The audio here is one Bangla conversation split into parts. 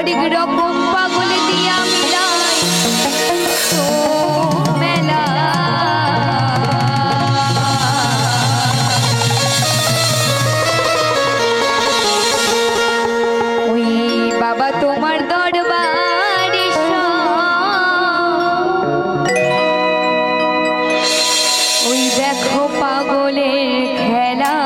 হরেক রকম পাগল দিয়া মিলাই তো মেলা ওই বাবা তোমার দরবারে ওই দেখো পাগলে খেলা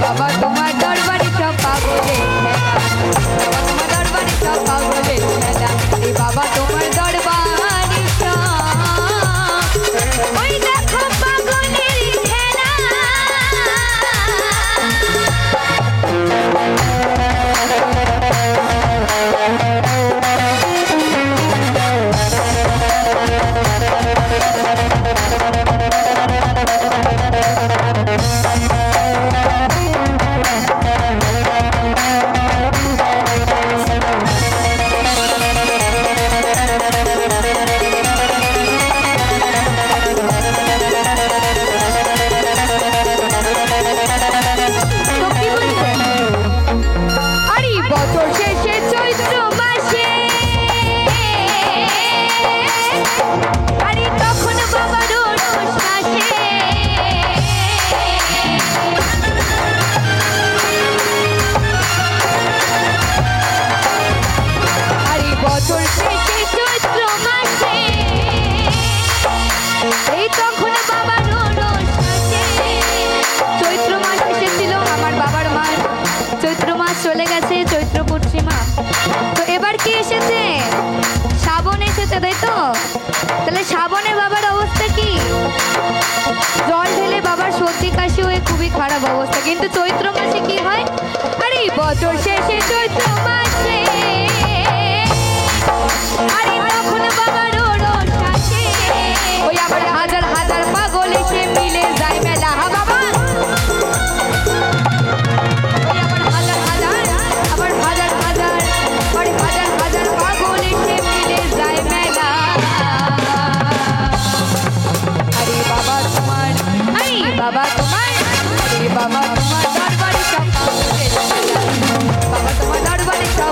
বাবা তোমার দরবারে সব পাগলে খেলা বাবা তোমার দরবারে ওই দেখো পাগলের খেলা চলে গেছে চৈত্র পূর্ণিমা তো এবার কি এসেছে শ্রাবণ এসেছে তাই তো তাহলে শ্রাবণে বাবার অবস্থা কি জল ঢেলে বাবার সর্দি কাশি হয়ে খুবই খারাপ অবস্থা কিন্তু চৈত্র মাসে কি হয় আরে বছর শেষে চৈত্র মাসে আরে তখন বাবার রোষাসে ওই আবার হাজার হাজার পাগল এসে মিলে যায় মেলা বাবা বাবা তোমার দরবারে সব বাবা তোমার দরবারে সব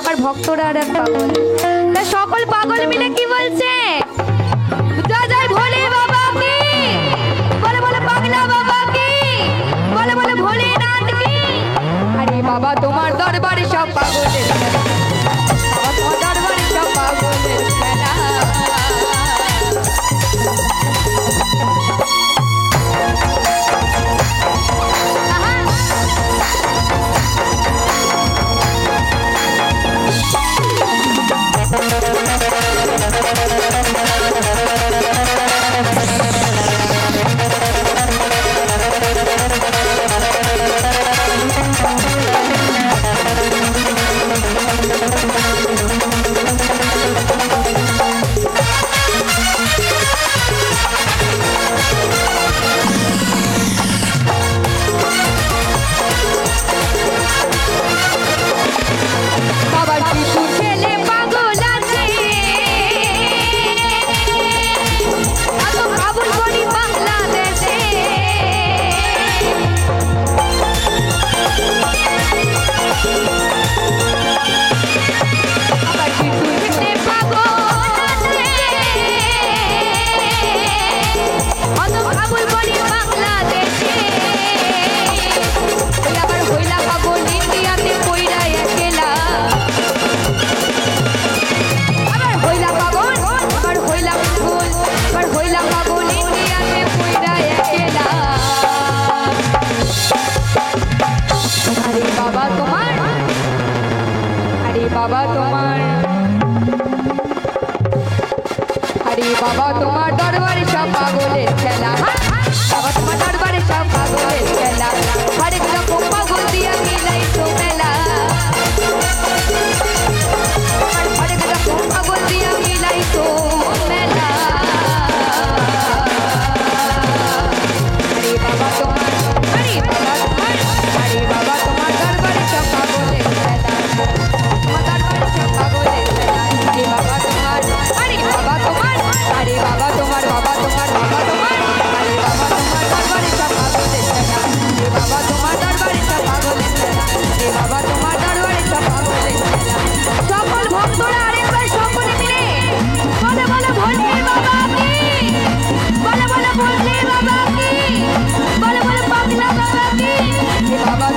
আমার ভক্তরা আর এক পাগল। তা সকল পাগল মিলে কি বলছে? জয় জয় ভোলে বাবা কি, বলে বলে পাগলা বাবা কি, বলে বলে ভোলেনাথ কি। আরে বাবা তোমার দরবারে সব পাগলের খেলা, বাবা তোমার দরবারে সব পাগলের খেলা। বাবা তোমার, আরে বাবা তোমার দরবারে সব পাগলের খেলা, বাবা তোমার দরবারে সব পাগলের খেলা। হরেক রকম পাগল দিয়া মিলাই তো মেলা, হরেক রকম পাগল দিয়া মিলাই তো মেলা। আরে বাবা তোমার, আরে বাবা তোমার, আরে বাবা তোমার দরবারে সব পাগলের খেলা, তোমার দরবারে সব পাগলের খেলা। আরে বাবা তোমার, আরে বাবা তোমার, আরে বাবা তোমার, বাবা তোমার, বাবা তোমার, আরে বাবা তোমার দরবারে সব পাগলের খেলা, আরে বাবা তোমার দরবারে সব পাগলের খেলা, আরে বাবা তোমার দরবারে সব পাগলের খেলা। সকল ভক্তরা আরেকবার সকলে মিলে বলে বলে ভোলে বাবা কি, বলে বলে ভোলে বাবা কি, বলে বলে পাগলা বাবা কি। বাবা